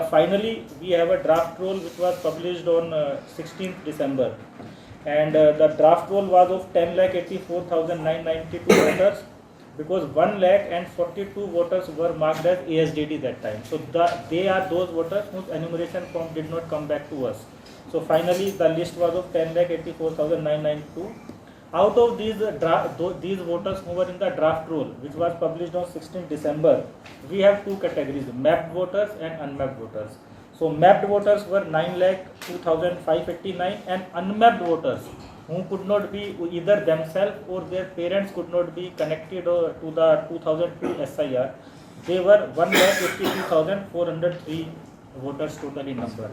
finally we have a draft roll which was published on 16th December, and the draft roll was of 10,84,992 voters, because 1,42,000 voters were marked as ASDD that time. So they are those voters whose enumeration form did not come back to us. So finally the list was of 10,84,992. Out of these voters who were in the draft roll, which was published on 16th December, we have two categories: mapped voters and unmapped voters. So mapped voters were 9,02,589, and unmapped voters who could not be either themselves or their parents could not be connected to the 2002 SIR, they were 1,82,403 voters total in number.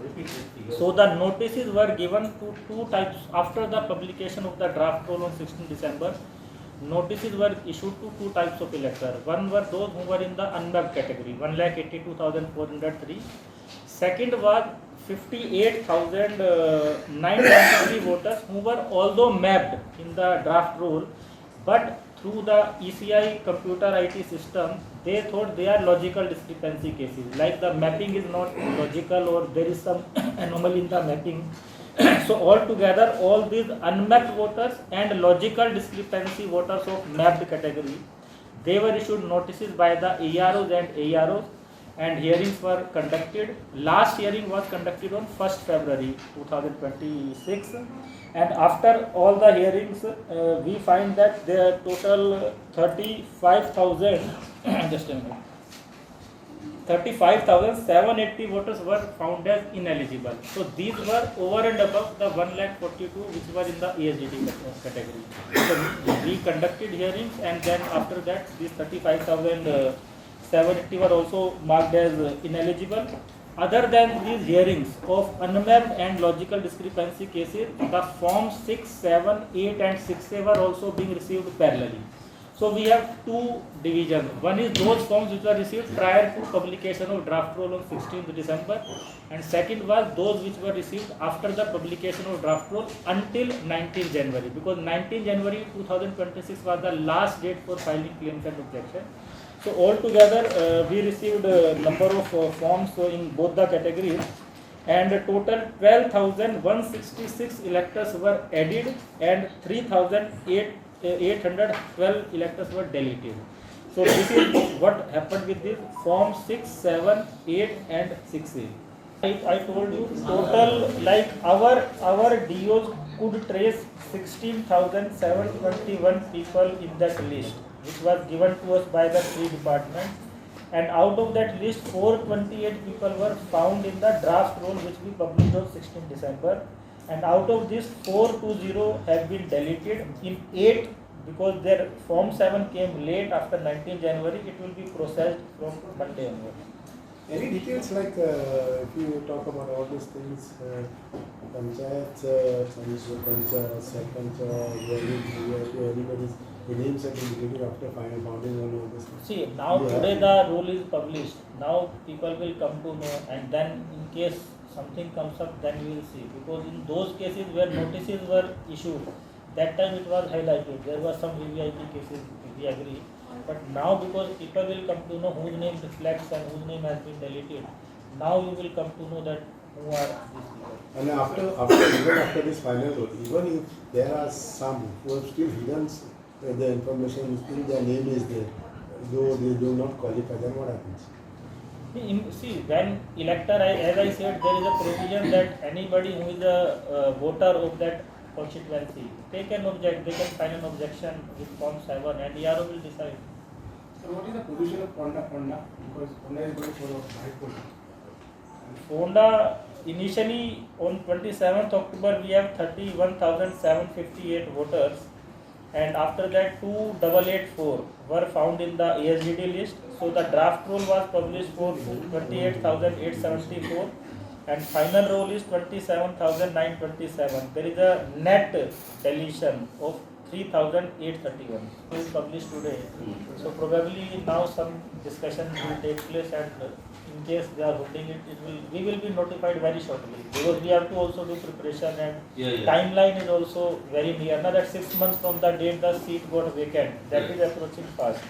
So the notices were given to two types. After the publication of the draft roll on 16 December, notices were issued to two types of electors. One were those who were in the unmapped category, 1,82,403. Second was 58,993 voters who were although mapped in the draft roll, but through the ECI computer IT system, they thought they are logical discrepancy cases, like the mapping is not logical or there is some anomaly in the mapping. So altogether, all these unmapped voters and logical discrepancy voters of mapped category, they were issued notices by the AROs and AROs, and hearings were conducted. Last hearing was conducted on 1st February 2026, and after all the hearings, we find that there are total 35,000 just a minute, 35,780 voters were found as ineligible. So these were over and above the 1,42,000 which were in the ASDD category. So we conducted hearings, and then after that these 35,780 were also marked as ineligible. Other than these hearings of unmapped and logical discrepancy cases, the forms 6, 7, 8 and 6A were also being received parallelly. So we have two divisions. One is those forms which were received prior to publication of draft roll on 16th December, and second was those which were received after the publication of draft roll until 19th January, because 19th January 2026 was the last date for filing claims and objection. So altogether we received a number of forms in both the categories, and total 12,166 electors were added and 3,812 electors were deleted. So this is what happened with this form 6, 7, 8 and 6A. I told you total, like our DOs could trace 16,721 people in that list, which was given to us by the 3 departments, and out of that list 428 people were found in the draft roll which we published on 16 December, and out of this 420 have been deleted. In 8, because their form 7 came late after 19 January, it will be processed from Monday onward. Any details, like if you talk about all these things, panchayat, sarpanch, anybody's the names have been given after final founding on all this? See, now today the rule is published. Now people will come to know, and then in case something comes up, then we will see. Because in those cases where notices were issued, that time it was highlighted. There were some VVIP cases, we agree. But now, because people will come to know whose name reflects and whose name has been deleted, now you will come to know that who are these people. And after this final rule, even if there are some who have still hidden the information, still their name is there, though they do not qualify, then what happens? See, when elector, as I said, there is a provision that anybody who is a voter of that constituency, they can object, they can file an objection with form 7 and ERO will decide. So what is the position of Fonda? Because Fonda is going for High Court. Fonda, initially on 27th October we have 31,758 voters, and after that 2,884 were found in the ASDD list. So the draft roll was published for 28,874 and final roll is 27,927. There is a net deletion of 3,831. It is published today. So probably now some discussion will take place, and in case they are holding it, we will be notified very shortly, because we have to also do preparation, and timeline is also very near. Now that 6 months from the date the seat got vacant, that is approaching fast.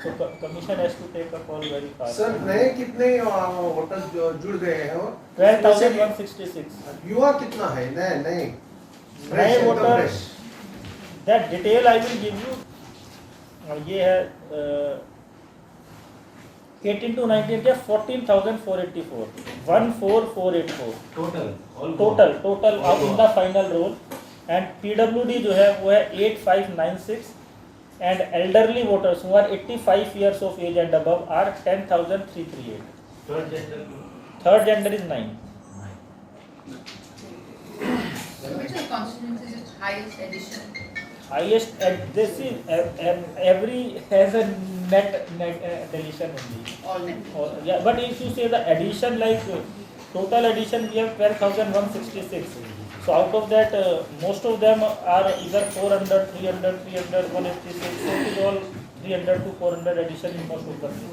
So commission has to take a call very fast. Sir नए कितने voters जुड़ गए हैं और 12,166. युवा कितना है नए नए नए voter, that detail I will give you. ये है 18 to 19 के 14,484, 14,484 total out in the final roll, and PWD जो है वो है 8,596, and elderly voters who are 85 years of age and above are 10,338. Third gender is 9. Which are constituencies its highest addition? Highest, this is every has a net deletion only. All net. Yeah, but if you say the addition, like total addition, we have 12,166. So out of that, most of them are either 400, 300, 300, 186. So it is all 300 to 400 addition in most of the